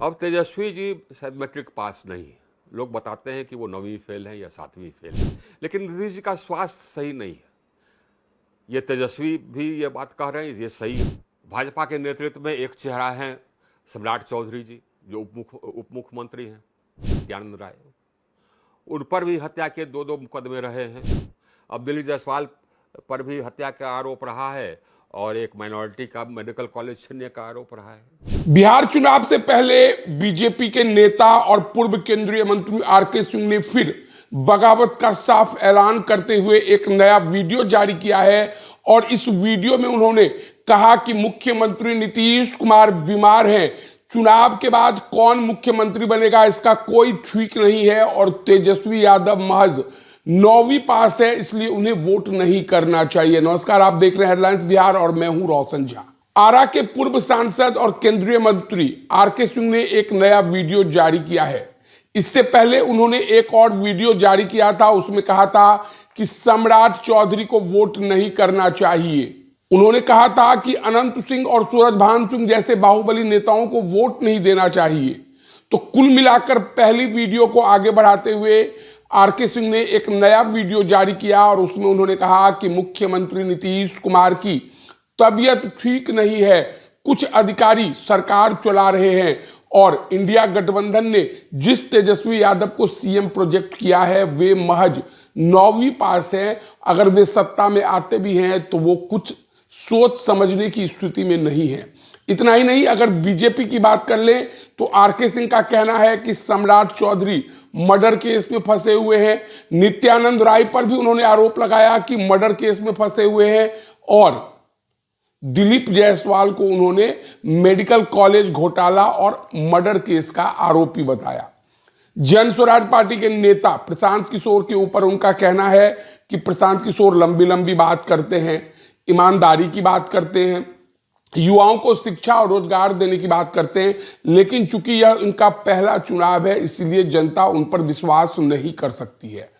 अब तेजस्वी जी शायद matric pass नहीं है। लोग बताते हैं कि वो 9वीं फेल है या 7वीं फेल है, लेकिन नीतीश जी का स्वास्थ्य सही नहीं है। ये तेजस्वी भी ये बात कह रहे हैं, ये सही है। भाजपा के नेतृत्व में एक चेहरा है सम्राट चौधरी जी, जो उप मुख्यमंत्री हैं, नित्यानंद राय। उन पर भी हत्या के 2-2 मुकदमे रहे हैं। अब दिल्ली जायसवाल पर भी हत्या का आरोप रहा है और एक माइनॉरिटी का मेडिकल कॉलेज छीनने का आरोप रहा है। बिहार चुनाव से पहले बीजेपी के नेता और पूर्व केंद्रीय मंत्री आरके सिंह ने फिर बगावत का साफ ऐलान करते हुए एक नया वीडियो जारी किया है और इस वीडियो में उन्होंने कहा कि मुख्यमंत्री नीतीश कुमार बीमार हैं, चुनाव के बाद कौन मुख्यमंत्री बनेगा इसका कोई ठीक नहीं है और तेजस्वी यादव महज 9वीं पास है, इसलिए उन्हें वोट नहीं करना चाहिए। नमस्कार, आप देख रहे हैं हेडलाइंस बिहार और मैं हूं रोशन झा। आरा के पूर्व सांसद और केंद्रीय मंत्री आरके सिंह ने एक नया वीडियो जारी किया है। इससे पहले उन्होंने एक और वीडियो जारी किया था, उसमें कहा था कि सम्राट चौधरी को वोट नहीं करना चाहिए। उन्होंने कहा था कि अनंत सिंह और सूरजभान सिंह जैसे बाहुबली नेताओं को वोट नहीं देना चाहिए। तो कुल मिलाकर पहली वीडियो को आगे बढ़ाते हुए आरके सिंह ने एक नया वीडियो जारी किया और उसमें उन्होंने कहा कि मुख्यमंत्री नीतीश कुमार की तबीयत ठीक नहीं है, कुछ अधिकारी सरकार चला रहे हैं और इंडिया गठबंधन ने जिस तेजस्वी यादव को सीएम प्रोजेक्ट किया है वे महज 9वीं पास है। अगर वे सत्ता में आते भी हैं तो वो कुछ सोच समझने की स्थिति में नहीं है। इतना ही नहीं, अगर बीजेपी की बात कर लें तो आरके सिंह का कहना है कि सम्राट चौधरी मर्डर केस में फंसे हुए हैं। नित्यानंद राय पर भी उन्होंने आरोप लगाया कि मर्डर केस में फंसे हुए हैं और दिलीप जायसवाल को उन्होंने मेडिकल कॉलेज घोटाला और मर्डर केस का आरोपी बताया। जन स्वराज पार्टी के नेता प्रशांत किशोर के ऊपर उनका कहना है कि प्रशांत किशोर लंबी लंबी बात करते हैं, ईमानदारी की बात करते हैं, युवाओं को शिक्षा और रोजगार देने की बात करते हैं, लेकिन चूंकि यह उनका पहला चुनाव है इसलिए जनता उन पर विश्वास नहीं कर सकती है।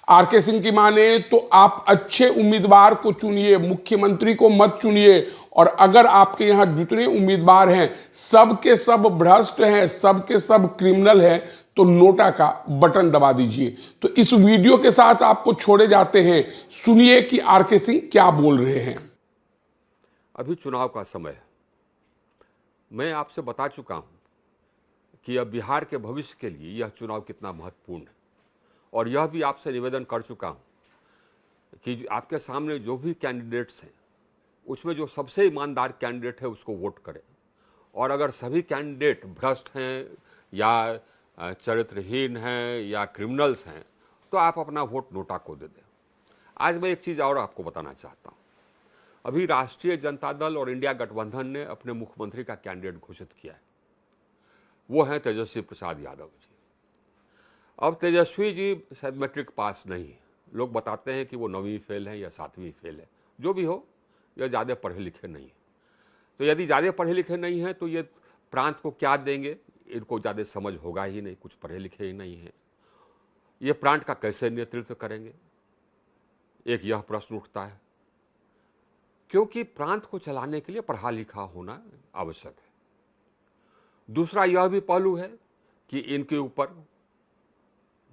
आरके सिंह की माने तो आप अच्छे उम्मीदवार को चुनिए, मुख्यमंत्री को मत चुनिए। और अगर आपके यहां जितने उम्मीदवार हैं सब के सब भ्रष्ट हैं, सब के सब क्रिमिनल हैं, तो नोटा का बटन दबा दीजिए। तो इस वीडियो के साथ आपको छोड़े जाते हैं, सुनिए कि आरके सिंह क्या बोल रहे हैं। अभी चुनाव का समय है। मैं आपसे बता चुका हूं कि अब बिहार के भविष्य के लिए यह चुनाव कितना महत्वपूर्ण है और यह भी आपसे निवेदन कर चुका हूं कि आपके सामने जो भी कैंडिडेट्स हैं उसमें जो सबसे ईमानदार कैंडिडेट है उसको वोट करें। और अगर सभी कैंडिडेट भ्रष्ट हैं या चरित्रहीन हैं या क्रिमिनल्स हैं तो आप अपना वोट नोटा को दे दें। आज मैं एक चीज़ और आपको बताना चाहता हूँ। अभी राष्ट्रीय जनता दल और इंडिया गठबंधन ने अपने मुख्यमंत्री का कैंडिडेट घोषित किया है, वो हैं तेजस्वी प्रसाद यादव जी। अब तेजस्वी जी शायद मैट्रिक पास नहीं है। लोग बताते हैं कि वो 9वीं फेल है या 7वीं फेल है। जो भी हो, यह ज़्यादा पढ़े लिखे नहीं है। तो यदि ज़्यादा पढ़े लिखे नहीं हैं तो ये प्रांत को क्या देंगे, इनको ज़्यादा समझ होगा ही नहीं, कुछ पढ़े लिखे ही नहीं हैं। ये प्रांत का कैसे नेतृत्व करेंगे, एक यह प्रश्न उठता है, क्योंकि प्रांत को चलाने के लिए पढ़ा लिखा होना आवश्यक है। दूसरा यह भी पहलू है कि इनके ऊपर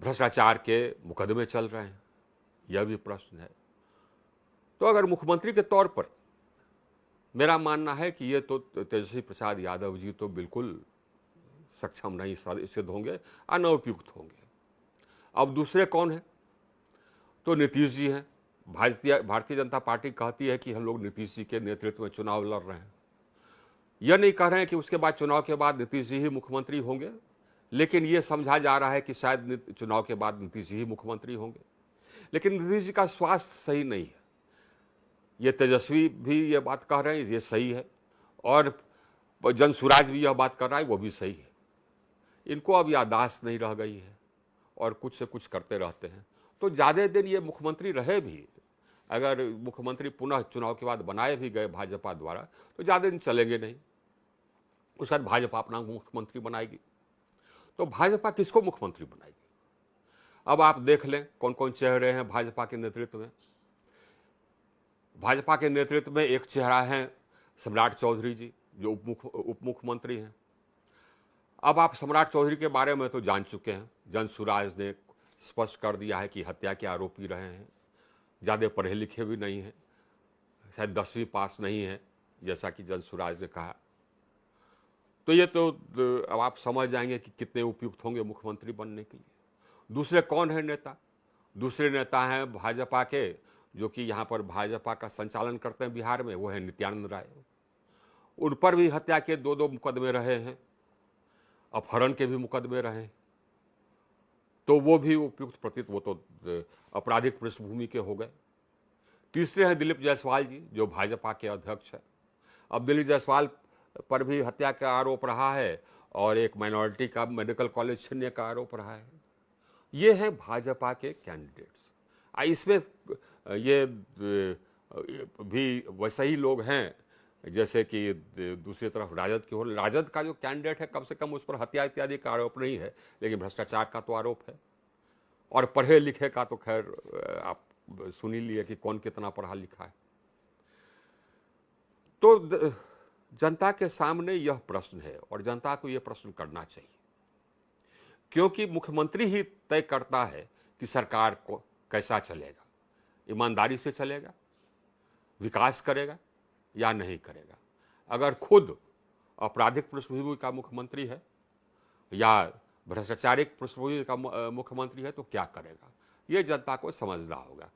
भ्रष्टाचार के मुकदमे चल रहे हैं, यह भी प्रश्न है। तो अगर मुख्यमंत्री के तौर पर मेरा मानना है कि ये तो तेजस्वी प्रसाद यादव जी तो बिल्कुल सक्षम नहीं सिद्ध होंगे, अनउपयुक्त होंगे। अब दूसरे कौन है? तो नीतीश जी हैं। भारतीय जनता पार्टी कहती है कि हम लोग नीतीश जी के नेतृत्व में चुनाव लड़ रहे हैं। यह नहीं कह रहे हैं कि उसके बाद चुनाव के बाद नीतीश जी ही मुख्यमंत्री होंगे, लेकिन ये समझा जा रहा है कि शायद चुनाव के बाद नीतीश जी ही मुख्यमंत्री होंगे। लेकिन नीतीश जी का स्वास्थ्य सही नहीं है। ये तेजस्वी भी ये बात कह रहे हैं, ये सही है, और जन स्वराज भी यह बात कर रहा है, वो भी सही है। इनको अब याददाश्त नहीं रह गई है और कुछ से कुछ करते रहते हैं। तो ज़्यादा दिन ये मुख्यमंत्री रहे भी, अगर मुख्यमंत्री पुनः चुनाव के बाद बनाए भी गए भाजपा द्वारा, तो ज़्यादा दिन चलेंगे नहीं। उसके बाद भाजपा अपना मुख्यमंत्री बनाएगी। तो भाजपा किसको मुख्यमंत्री बनाएगी? अब आप देख लें कौन कौन चेहरे हैं भाजपा के नेतृत्व में। भाजपा के नेतृत्व में एक चेहरा है सम्राट चौधरी जी, जो उप मुख्यमंत्री हैं। अब आप सम्राट चौधरी के बारे में तो जान चुके हैं। जनसुराज ने स्पष्ट कर दिया है कि हत्या के आरोपी रहे हैं, ज़्यादा पढ़े लिखे भी नहीं हैं, शायद 10वीं पास नहीं है, जैसा कि जनसुराज ने कहा। तो ये तो अब आप समझ जाएंगे कि कितने उपयुक्त होंगे मुख्यमंत्री बनने के लिए। दूसरे कौन है नेता? दूसरे नेता हैं भाजपा के, जो कि यहाँ पर भाजपा का संचालन करते हैं बिहार में, वो है नित्यानंद राय। उन पर भी हत्या के 2-2 मुकदमे रहे हैं, अपहरण के भी मुकदमे रहे हैं, तो वो भी उपयुक्त प्रतीत, वो तो आपराधिक पृष्ठभूमि के हो गए। तीसरे हैं दिलीप जायसवाल जी, जो भाजपा के अध्यक्ष है। अब दिलीप जायसवाल पर भी हत्या का आरोप रहा है और एक माइनॉरिटी का मेडिकल कॉलेज छीनने का आरोप रहा है। ये हैं भाजपा के कैंडिडेट्स। इसमें ये भी वैसे ही लोग हैं जैसे कि दूसरी तरफ राजद की हो। राजद का जो कैंडिडेट है, कम से कम उस पर हत्या इत्यादि का आरोप नहीं है, लेकिन भ्रष्टाचार का तो आरोप है। और पढ़े लिखे का तो खैर आप सुन ही लिए कि कौन कितना पढ़ा लिखा है। तो जनता के सामने यह प्रश्न है और जनता को यह प्रश्न करना चाहिए, क्योंकि मुख्यमंत्री ही तय करता है कि सरकार को कैसा चलेगा, ईमानदारी से चलेगा, विकास करेगा या नहीं करेगा। अगर खुद आपराधिक पृष्ठभूमि का मुख्यमंत्री है या भ्रष्टाचारिक पृष्ठभूमि का मुख्यमंत्री है तो क्या करेगा, ये जनता को समझना होगा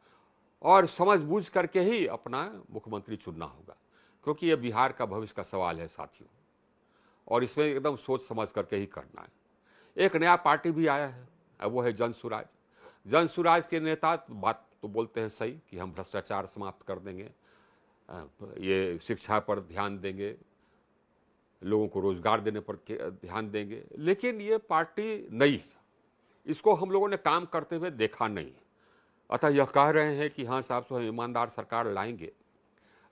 और समझ बूझ करके ही अपना मुख्यमंत्री चुनना होगा, क्योंकि ये बिहार का भविष्य का सवाल है साथियों, और इसमें एकदम सोच समझ करके ही करना है। एक नया पार्टी भी आया है, वो है जनसुराज। जनसुराज के नेता बात तो बोलते हैं सही कि हम भ्रष्टाचार समाप्त कर देंगे, ये शिक्षा पर ध्यान देंगे, लोगों को रोजगार देने पर ध्यान देंगे, लेकिन ये पार्टी नई है, इसको हम लोगों ने काम करते हुए देखा नहीं। अतः यह कह रहे हैं कि हाँ साहब हम ईमानदार सरकार लाएंगे,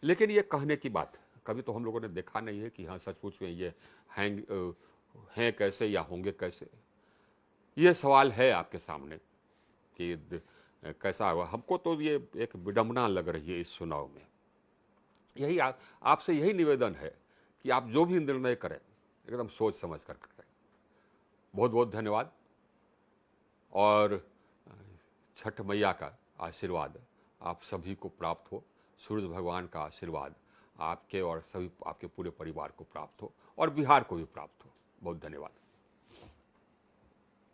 लेकिन ये कहने की बात है, कभी तो हम लोगों ने देखा नहीं है कि हाँ सचमुच में ये हैं कैसे या होंगे कैसे। ये सवाल है आपके सामने कि कैसा होगा। हमको तो ये एक विडंबना लग रही है इस चुनाव में। यही आपसे यही निवेदन है कि आप जो भी निर्णय करें एकदम सोच समझ कर करें। बहुत बहुत धन्यवाद और छठ मैया का आशीर्वाद आप सभी को प्राप्त हो, सूर्य भगवान का आशीर्वाद आपके और सभी आपके पूरे परिवार को प्राप्त हो और बिहार को भी प्राप्त हो। बहुत धन्यवाद।